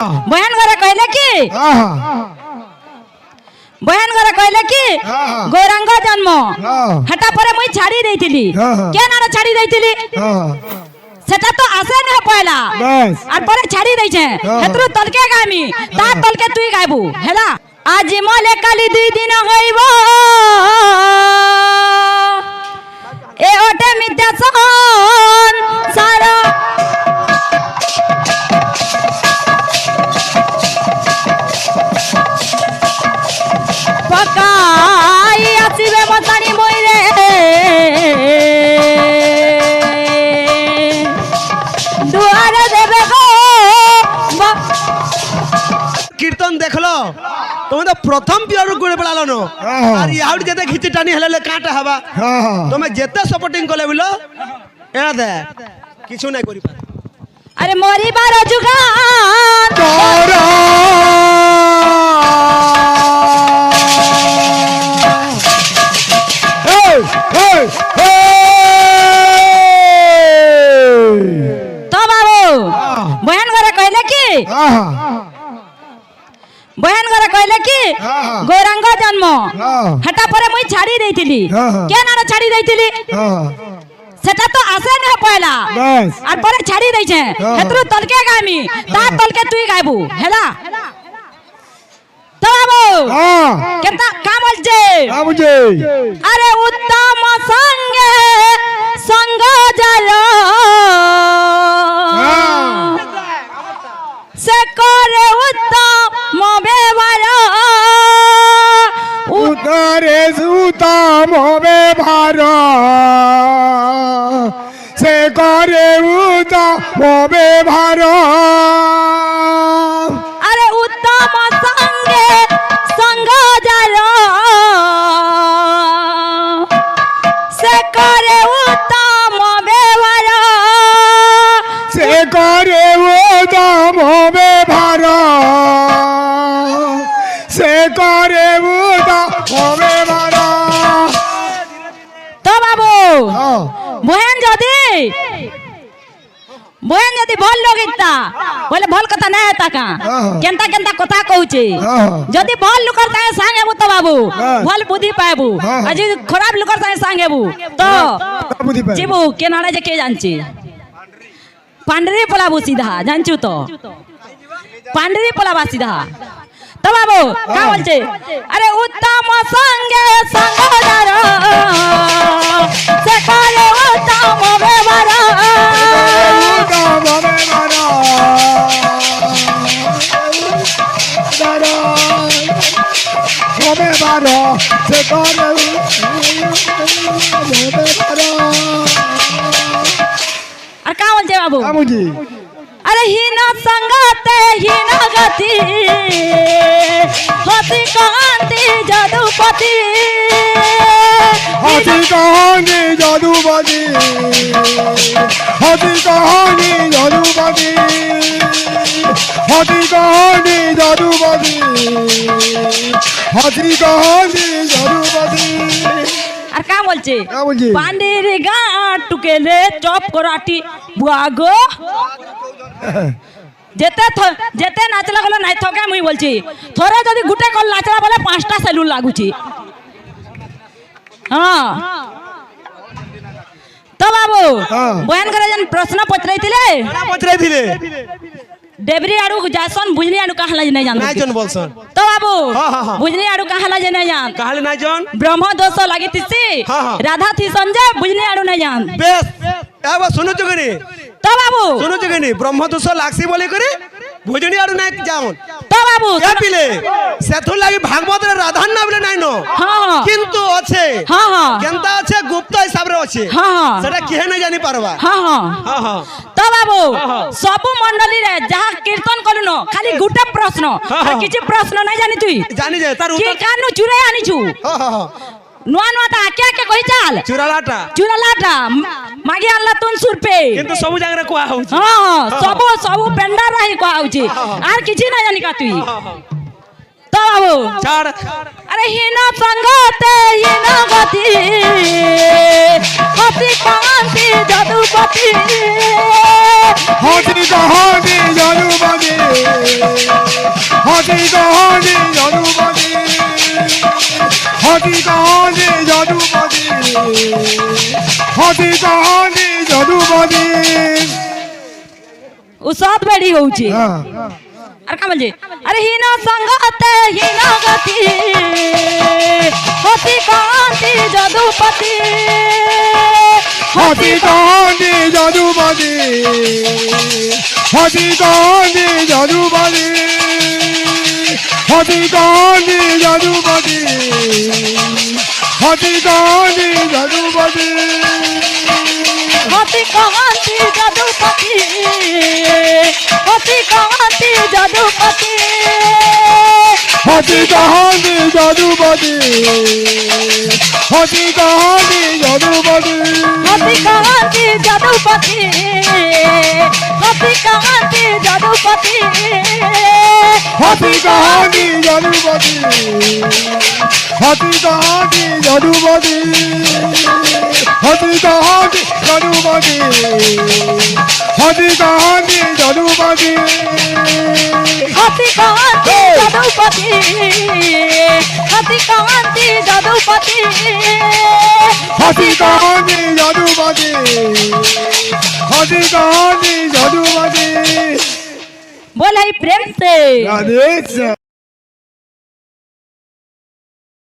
बहन घरे कहले कि बहन घरे कहले कि गौरांग जन्म हेटा परे मुई छाड़ी देइतिली के नाना छाड़ी देइतिली सेटा तो आसे न पहला और परे छाड़ी देइ छे हेतरु तलके गामी ता तलके तुई गायबू हेला आज मले काली 2 दिन होइबो ए ओटे मिथ्या सन सारा पकाई आसीबे मतानी मोइरे दुआरे देबे गो कीर्तन देखलो তুমি তো প্রথম পিয়ার গুড়ে পড়ালো নো আর ইয়াউড যেতে ঘিচি টানি হেলে কাটা হবা তুমি যেতে সাপোর্টিং কলে বলো এনা দে কিছু নাই করি পার अरे मोरी बारो जुगान तोरा तो बाबू बहन घरे कहले कि बहन घरे कहले कि गौरांग जन्म हेटा परे मुई छाड़ी देइतिली के नाना छाड़ी देइतिली सेटा तो आसे न पहला और परे छाड़ी देइ छे हेतरु तलके गामी ता तलके तुई गायबू हेला तो बाबू केता काम बोलछे अरे उत्तम संगे संग जलो से करे उत्तम व्यवहार उतरे सुतम व्यवहार से करे उत्तम व्यवहार अरे उत्तम संगे संग जलो से करे उत्तम व्यवहार से करे उत्तम व्यवहार से करे उत्तम व्यवहार तो बाबू बहन जदी भल लोगिता बोले भल कथा ना हेता का केनता केनता कथा कहूचे जदी भल लुकर संगे सांगेबू तो बाबू भल बुद्धि पाएबू अजी खराब लुकर संगे सांगेबू तो जीबू के नाडे जे के जानची पांडरी पलाबू सीधा जानचू तो पांडरी पलाबा सीधा तो बाबू का बोलछे अरे उत्तम संगे संगदार से करे उत्तम व्यवहार और का बोलछे बाबू अरे हीन संगते हीन गति होती कांति जादूपति हाथी कहानी जादूपति हाथी कहानी जादूपति हाथी कहानी जादूपति हाथी कहानी जादूपति और का बोलछे पांडेर गाट टुकेले चप कराटी बुआगो जेते नाचला गलो नाइ थके मुई बोलছি थोरे जदी गुटे कल नाचला बोले 5टा सेलुन लागुची हां तो बाबू बहन करे जन प्रश्न पचराइतिले डेबरी आडू जासन बुझनी आडू कहला जे नै जान নাই জন বলছন तो बाबू बुझनी आडू कहला जे नै जान কাহালে নাই জন ब्रह्म दोष लागितिसी राधा थी संजय बुझनी आडू नै जान বেশ এবা শুনো জগনি तो बाबू শুনো জগনি ব্রহ্মদোষ লাগছি বলি করে ভোজনী আড়ু নাই যাওন तो बाबू কে পিলে সেথু লাগি ভাগবত রে রাধান না বলে নাই নো हां কিন্তু আছে हां हां কেনতা আছে গুপ্ত হিসাব রে আছে हां সেটা কেহে না জানি পারবা हां हां हां हां तो बाबू सब मंडली रे जहां कीर्तन कलुनो खाली गुटे प्रश्न और किछि प्रश्न नै जानि तुई জানি যে তার की উত্তর कानु चुरे आनिछु हां हां हां नुआ नुआ ता आके आके कहि चाल চুরালাটা चुरालाटा मागी आनला तुन सुरपे কিন্তু সবু জায়গায় কোয়া হউছে हां हां सब पेंडर रही को आउची आर किछि नै जानि का तुई तो बाबू ছাড় अरे हीना संगते हीना गति होती का কান্তি যদুপতি হাতি কাহানি যদুপতি হাতি কাহানি যদুপতি হাতি কাহানি যদুপতি হাতি কাহানি যদুপতি উসাদ বেড়ি হচ্ছে হ্যাঁ আর কা বলছে আরে হীন সঙ্গতে হীন গতি হতি কান্তি যদুপতি হাতি কাহানি যদুপতি হাতি কাহানি যদুপতি হাতি কাহানি যদুপতি হাতি কাহানি যদুপতি হতি কান্তি যদুপতি হতি কান্তি যদুপতি হাতি কাহানি যদুপতি হাতি কাহানি যদুপতি হতি কান্তি যদুপতি হতি কান্তি যদুপতি হাতি কাহানি যদুপতি হাতি কাহানি যদুপতি হাতি কাহানি যদুপতি হাতি কাহানি যদুপতি হতি কান্তি যদুপতি হতি কান্তি যদুপতি হাতি কাহানি যদুপতি হাতি কাহানি যদুপতি बोले प्रेम से राधे